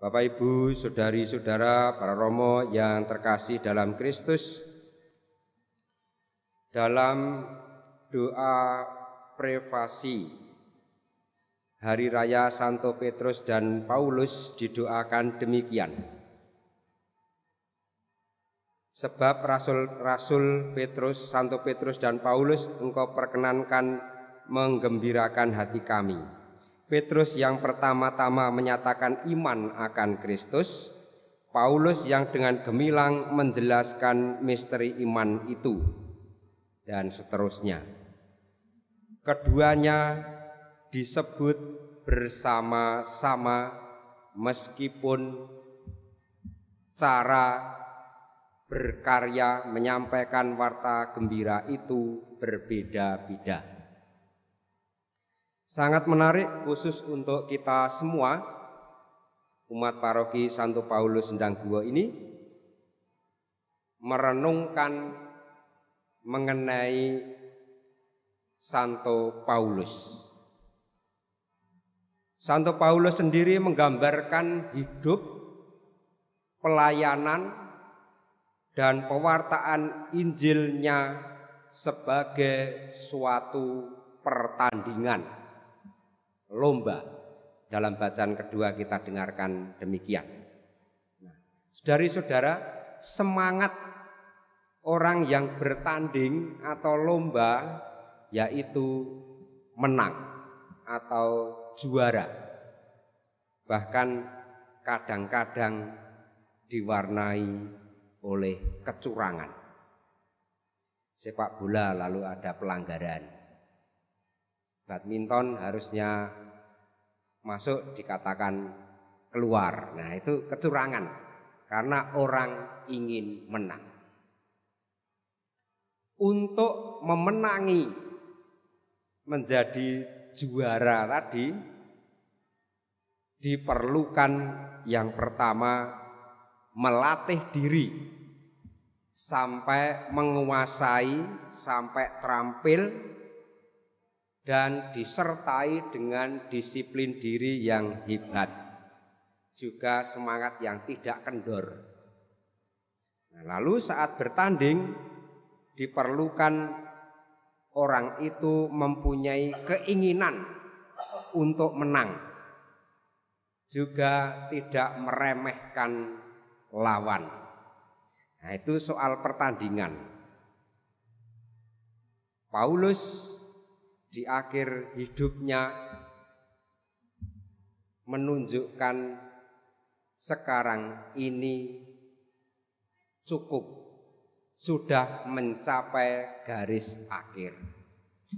Bapak Ibu, saudari-saudara, para romo yang terkasih dalam Kristus, dalam doa prefasi Hari Raya Santo Petrus dan Paulus didoakan demikian. Sebab Rasul Petrus, Santo Petrus dan Paulus, engkau perkenankan menggembirakan hati kami. Petrus yang pertama-tama menyatakan iman akan Kristus, Paulus yang dengan gemilang menjelaskan misteri iman itu, dan seterusnya. Keduanya disebut bersama-sama meskipun cara berkarya menyampaikan warta gembira itu berbeda-beda. Sangat menarik khusus untuk kita semua umat paroki Santo Paulus Sendangguwa ini merenungkan mengenai Santo Paulus. Santo Paulus sendiri menggambarkan hidup, pelayanan, dan pewartaan Injilnya sebagai suatu pertandingan, lomba. Dalam bacaan kedua kita dengarkan demikian. Nah, saudari-saudara, semangat orang yang bertanding atau lomba yaitu menang atau juara. Bahkan kadang-kadang diwarnai oleh kecurangan. Sepak bola lalu ada pelanggaran. Badminton harusnya masuk dikatakan keluar. Nah, itu kecurangan karena orang ingin menang. Untuk memenangi menjadi juara tadi diperlukan yang pertama melatih diri sampai menguasai, sampai terampil, dan disertai dengan disiplin diri yang hebat, juga semangat yang tidak kendor. Nah, lalu saat bertanding diperlukan orang itu mempunyai keinginan untuk menang, juga tidak meremehkan lawan. Nah, itu soal pertandingan. Paulus di akhir hidupnya menunjukkan sekarang ini cukup, sudah mencapai garis akhir.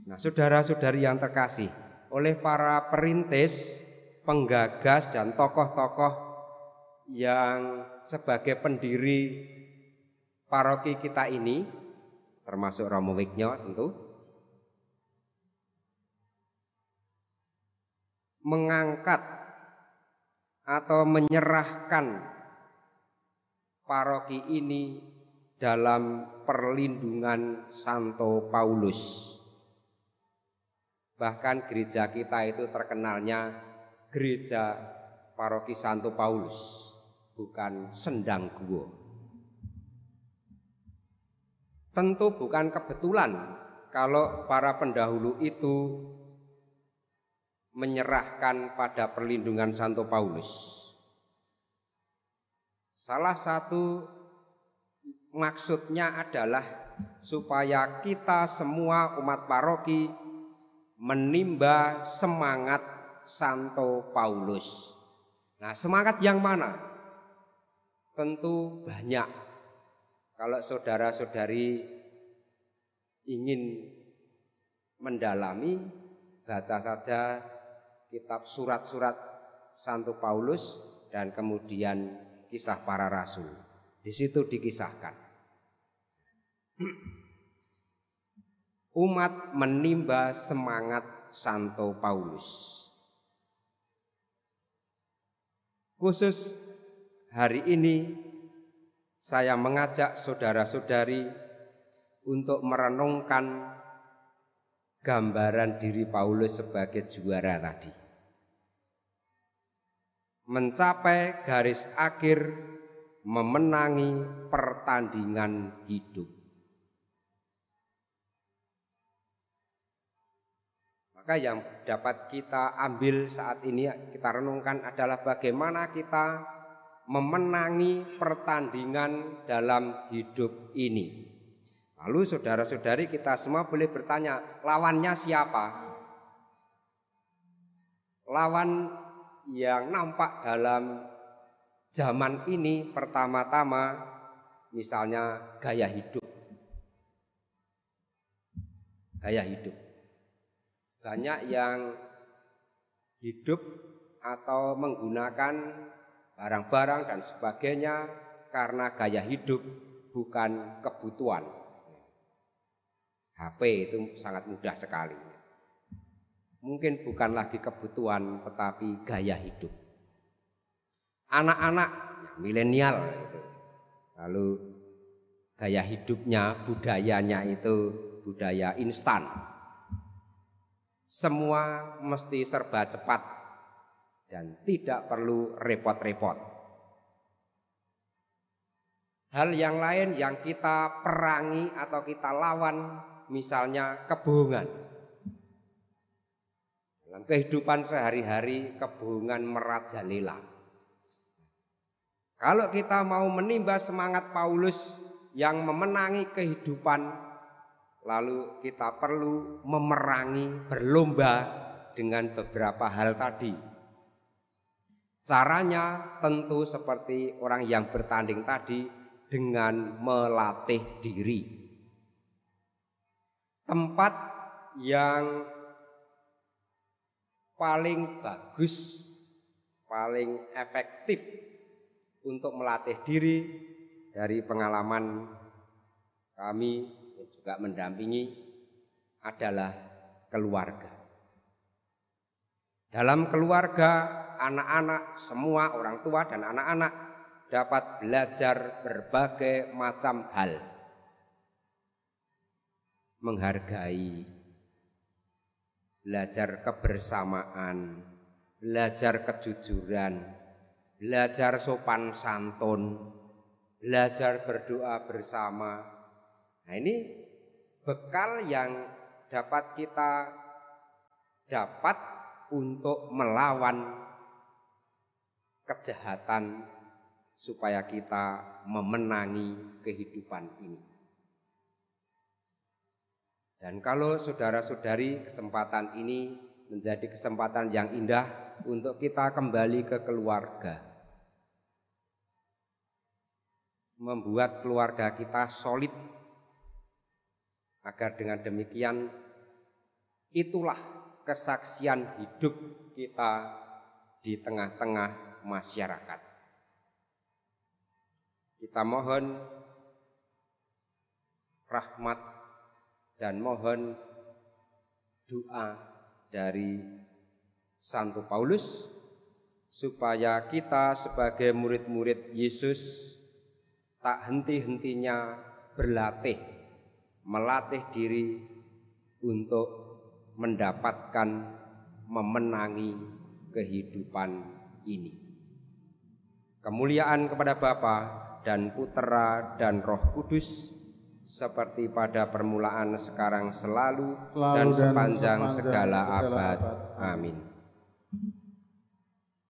Nah, saudara-saudari yang terkasih, oleh para perintis, penggagas dan tokoh-tokoh yang sebagai pendiri paroki kita ini, termasuk Romo Wigno tentu, mengangkat atau menyerahkan paroki ini dalam perlindungan Santo Paulus. Bahkan gereja kita itu terkenalnya gereja paroki Santo Paulus, bukan Sendangguwa. Tentu bukan kebetulan kalau para pendahulu itu menyerahkan pada perlindungan Santo Paulus. Salah satu maksudnya adalah supaya kita semua umat paroki menimba semangat Santo Paulus. Nah, semangat yang mana? Tentu banyak. Kalau saudara-saudari ingin mendalami, baca saja kitab surat-surat Santo Paulus dan kemudian kisah para rasul. Di situ dikisahkan umat menimba semangat Santo Paulus. Khusus hari ini saya mengajak saudara-saudari untuk merenungkan gambaran diri Paulus sebagai juara tadi. mencapai garis akhir, memenangi pertandingan hidup. Maka yang dapat kita ambil saat ini, kita renungkan adalah bagaimana kita memenangi pertandingan dalam hidup ini. Lalu saudara-saudari kita semua boleh bertanya, lawannya siapa? Lawan yang nampak dalam zaman ini pertama-tama misalnya gaya hidup. Gaya hidup. Banyak yang hidup atau menggunakan barang-barang dan sebagainya karena gaya hidup, bukan kebutuhan. HP itu sangat mudah sekali. Mungkin bukan lagi kebutuhan tetapi gaya hidup. Anak-anak milenial itu, lalu gaya hidupnya, budayanya itu budaya instan. Semua mesti serba cepat dan tidak perlu repot-repot. Hal yang lain yang kita perangi atau kita lawan, misalnya kebohongan. Dalam kehidupan sehari-hari, kebohongan merajalela. Kalau kita mau menimba semangat Paulus yang memenangi kehidupan, lalu kita perlu memerangi, berlomba dengan beberapa hal tadi. Caranya tentu seperti orang yang bertanding tadi, dengan melatih diri. Tempat yang paling bagus, paling efektif untuk melatih diri dari pengalaman kami juga mendampingi adalah keluarga. Dalam keluarga, anak-anak, semua orang tua dan anak-anak dapat belajar berbagai macam hal. Menghargai, belajar kebersamaan, belajar kejujuran, belajar sopan santun, belajar berdoa bersama. Nah, ini bekal yang dapat kita dapat untuk melawan kejahatan supaya kita memenangi kehidupan ini. Dan kalau saudara-saudari, kesempatan ini menjadi kesempatan yang indah untuk kita kembali ke keluarga. Membuat keluarga kita solid. Agar dengan demikian itulah kesaksian hidup kita di tengah-tengah masyarakat. Kita mohon rahmat dan mohon doa dari Santo Paulus supaya kita sebagai murid-murid Yesus tak henti-hentinya berlatih, melatih diri untuk mendapatkan, memenangi kehidupan ini. Kemuliaan kepada Bapa dan Putera dan Roh Kudus, seperti pada permulaan, sekarang, selalu dan sepanjang segala abad. Amin.